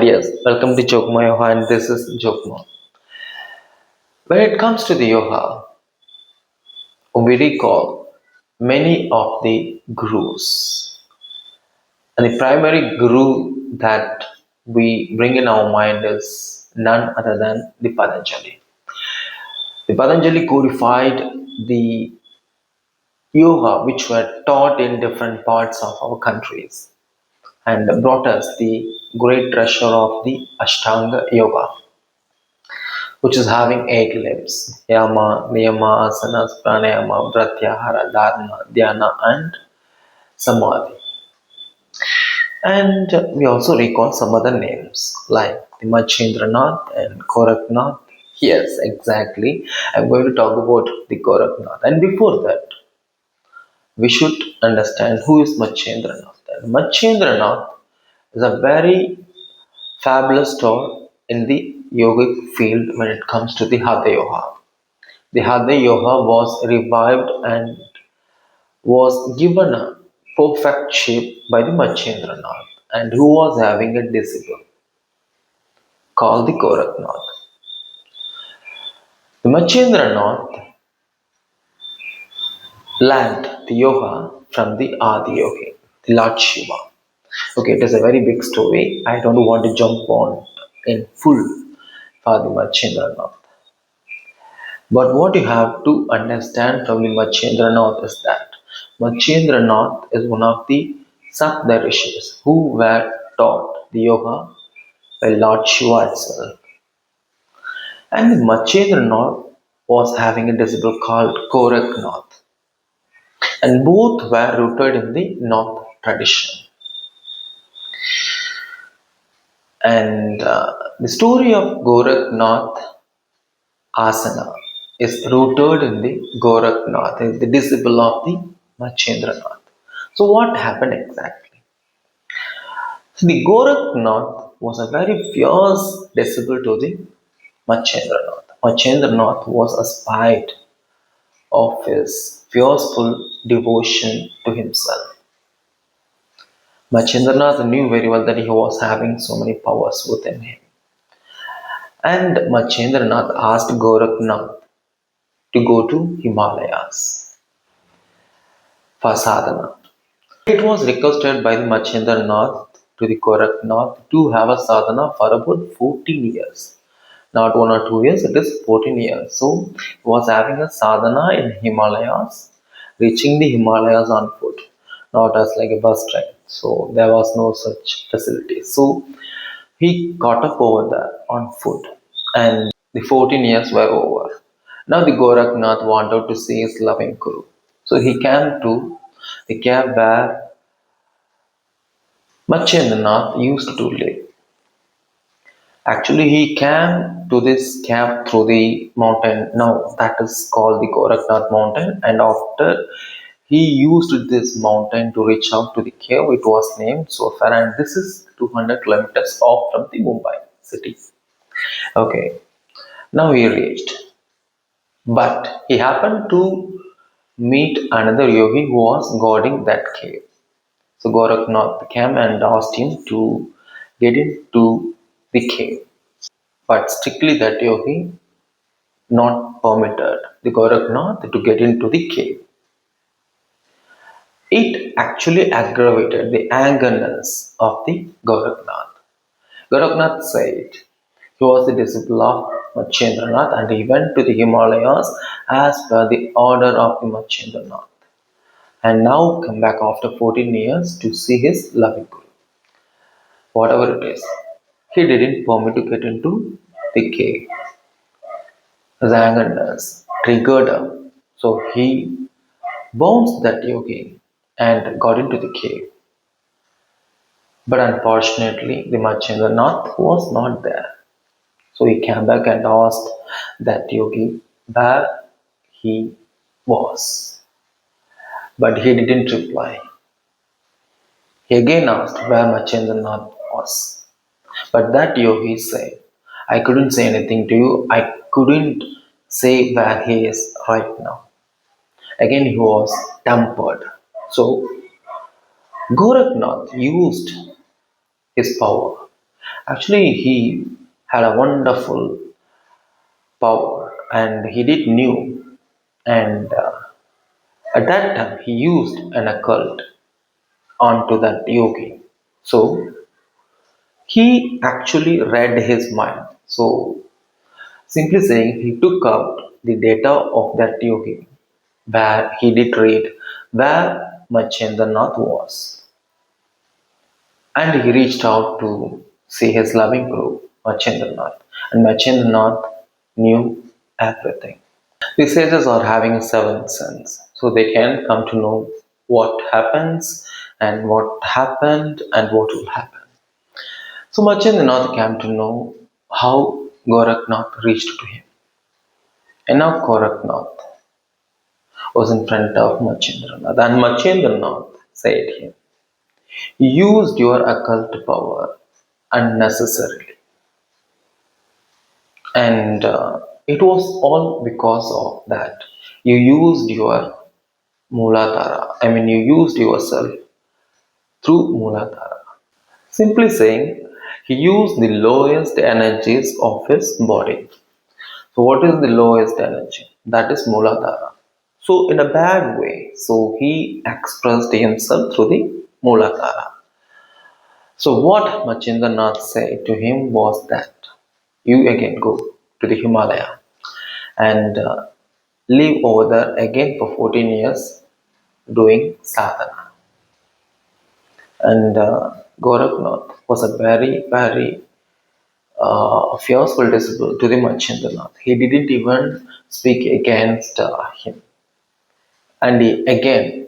Yes, welcome to Jokmayoga, and this is Jokma. When it comes to the yoga, we recall many of the gurus. And the primary guru that we bring in our mind is none other than the Patanjali. The Patanjali codified the yoga which were taught in different parts of our countries and brought us the great treasure of the Ashtanga Yoga, which is having 8 limbs: Yama, Niyama, Asanas, Pranayama, Pratyahara, Dharana, Dhyana, and Samadhi. And we also recall some other names like the Mahendra Nath and Koraknath. Yes, exactly. I'm going to talk about the Gorakhnath. And before that, we should understand who is Mahendra Nath. And Mahendra Nath is a very fabulous star in the yogic field when it comes to the Hatha Yoga. The Hatha Yoga was revived and was given a perfect shape by the Mahendra Nath, and who was having a disciple called the Koraknath. The Mahendra Nath learned the yoga from the Adi Yogi, the Lord Shiva. Okay, it is a very big story. I don't want to jump on in full for the Mahendra Nath. But what you have to understand from the Mahendra Nath is that Mahendra Nath is one of the Sapta Rishis who were taught the yoga by Lord Shiva itself. And the Mahendra Nath was having a disciple called Koraknath, and both were rooted in the North tradition. And the story of Gorakhnath asana is rooted in the Gorakhnath, the disciple of the Mahendra Nath. So, what happened exactly? So, the Gorakhnath was a very fierce disciple to the Mahendra Nath. Mahendra Nath was a spite of his fearful devotion to himself. Mahendra Nath knew very well that he was having so many powers within him. And Mahendra Nath asked Gorakhnath to go to Himalayas for sadhana. It was requested by the Mahendra Nath to the Koraknath to have a sadhana for about 14 years. Not 1 or 2 years, it is 14 years. So he was having a sadhana in Himalayas, reaching the Himalayas on foot, not as like a bus ride. So there was no such facility. So he got up over there on foot, and the 14 years were over. Now the Gorakhnath wanted to see his loving Guru. So he came to the cave where Mahendra Nath used to live. Actually, he came to this cave through the mountain. Now that is called the Gorakhnath mountain. And after he used this mountain to reach out to the cave, it was named so far. And this is 200 kilometers off from the Mumbai city. Okay, now he reached. But he happened to meet another yogi who was guarding that cave. So Gorakhnath came and asked him to get into the cave. But strictly that yogi not permitted the Gorakhnath to get into the cave. It actually aggravated the angerness of the Gorakhnath. Gorakhnath said he was the disciple of Mahendra Nath and he went to the Himalayas as per the order of the Mahendra Nath, and now come back after 14 years to see his loving Guru. Whatever it is, he didn't permit to get into the cave. His angerness triggered him, so he bounced that yogi and got into the cave. But unfortunately, the Mahendra Nath was not there. So he came back and asked that yogi where he was. But he didn't reply. He again asked where Mahendra Nath was. But that yogi said, I couldn't say anything to you. I couldn't say where he is right now. Again, he was tempered. So Gorakhnath used his power Actually, he had a wonderful power and he did knew. And at that time, he used an occult onto that yogi. So he actually read his mind. So simply saying, he took out the data of that yogi where he did read where Mahendra Nath was. And he reached out to see his loving guru, Mahendra Nath. And Mahendra Nath knew everything. The sages are having a seventh sense, so they can come to know what happens and what happened and what will happen. So Mahendra Nath came to know how Gorakhnath reached to him. And now Koraknath was in front of Mahendra Nath, and Mahendra Nath said him, "You used your occult power unnecessarily, and it was all because of that. You used your muladhara. I mean, you used yourself through muladhara." Simply saying, he used the lowest energies of his body. So, what is the lowest energy? That is muladhara. So, in a bad way, so he expressed himself through the muladhara. So, what Machindranath said to him was that you again go to the Himalaya and live over there again for 14 years doing sadhana. And Gorakhnath was a very, very fearful disciple to the Machindranath. He didn't even speak against him. And he again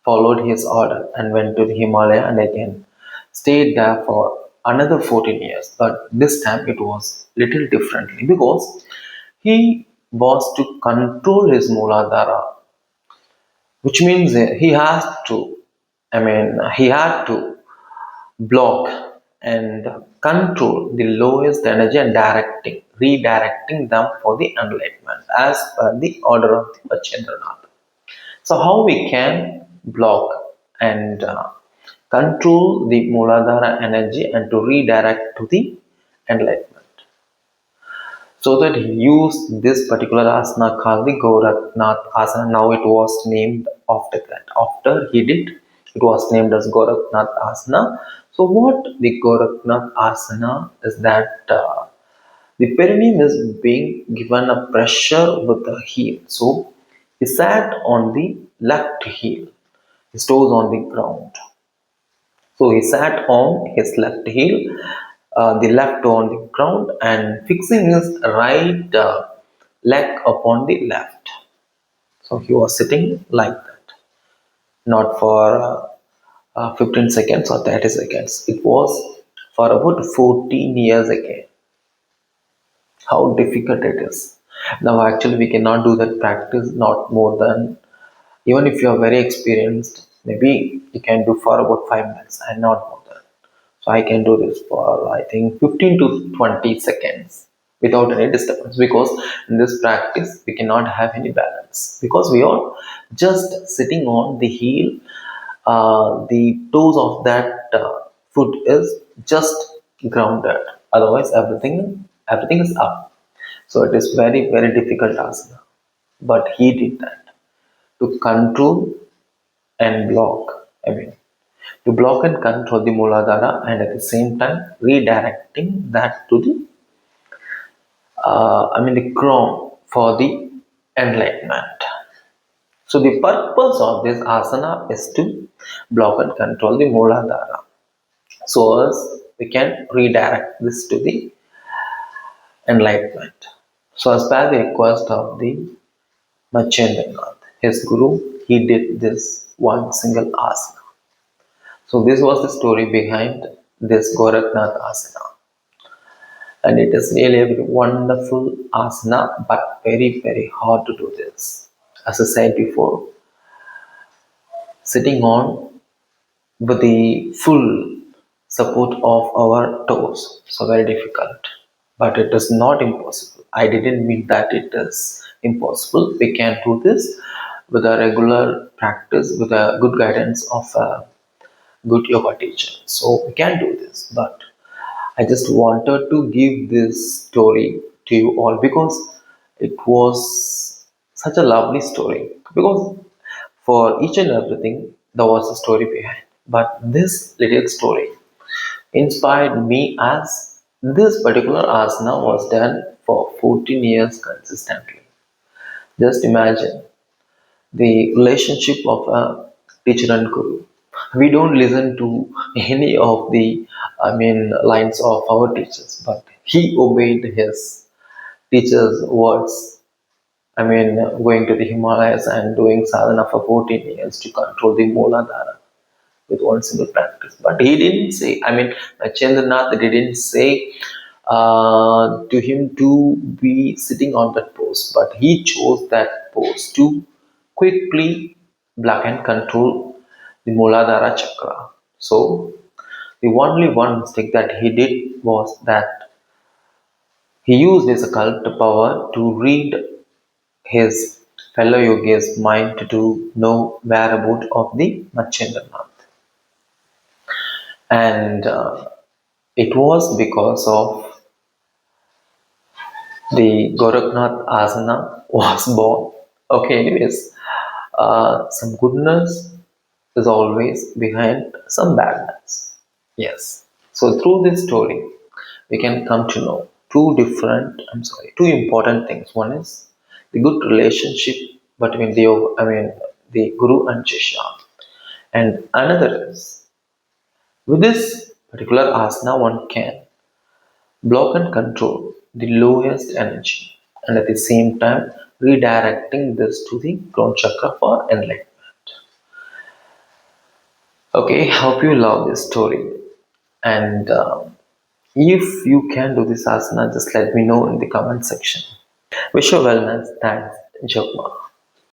followed his order and went to the Himalaya and again stayed there for another 14 years. But this time it was little differently because he was to control his Muladhara, which means he has to, he had to block and control the lowest energy and redirecting them for the enlightenment as per the order of the Machindranath. So, how we can block and control the Muladhara energy and to redirect to the enlightenment. So that he used this particular asana called the Gorakhnath asana. Now it was named after that. After he did, it was named as Gorakhnath asana. So what the Gorakhnath asana is that the perineum is being given a pressure with the heel. So he sat on the left heel, his toes on the ground. So he sat on his left heel, the left toe on the ground, and fixing his right leg upon the left. So he was sitting like that, not for 15 seconds or 30 seconds. It was for about 14 years again. How difficult it is. Now, actually, we cannot do that practice not more than, even if you are very experienced, maybe you can do for about 5 minutes and not more than. So I can do this for I think 15 to 20 seconds without any disturbance because in this practice we cannot have any balance because we are just sitting on the heel. The toes of that foot is just grounded. Otherwise, everything is up. So it is very very difficult asana. But he did that to control and block. To block and control the Muladhara and at the same time redirecting that to the crown for the enlightenment. So the purpose of this asana is to block and control the Muladhara. So as we can redirect this to the enlightenment. So as per the request of the Mahendra Nath, his guru, he did this one single asana. So this was the story behind this Gorakhnath asana. And it is really a very wonderful asana, but very, very hard to do this. As I said before, sitting on with the full support of our toes. So very difficult. But it is not impossible. I didn't mean that it is impossible. We can do this with a regular practice, with a good guidance of a good yoga teacher. So we can do this. But I just wanted to give this story to you all because it was such a lovely story. Because for each and everything, there was a story behind. But this little story inspired me as this particular asana was done for 14 years consistently. Just imagine the relationship of a teacher and guru. We don't listen to any of the, lines of our teachers, but he obeyed his teacher's words. Going to the Himalayas and doing sadhana for 14 years to control the muladhara with one single practice. But he didn't say, Mahendra Nath didn't say to him to be sitting on that pose, but he chose that pose to quickly block and control the muladhara chakra. So the only one mistake that he did was that he used his occult power to read his fellow yogi's mind to know whereabout of the Machindranath. And it was because of the Gorakhnath asana was born. Okay, anyways, some goodness is always behind some badness. Yes. So through this story, we can come to know two important things. One is the good relationship between the guru and shishya, and another is with this particular asana, one can block and control the lowest energy, and at the same time redirecting this to the crown chakra for enlightenment. Okay, hope you love this story, and if you can do this asana, just let me know in the comment section. Wish you wellness. Thanks, Jokma.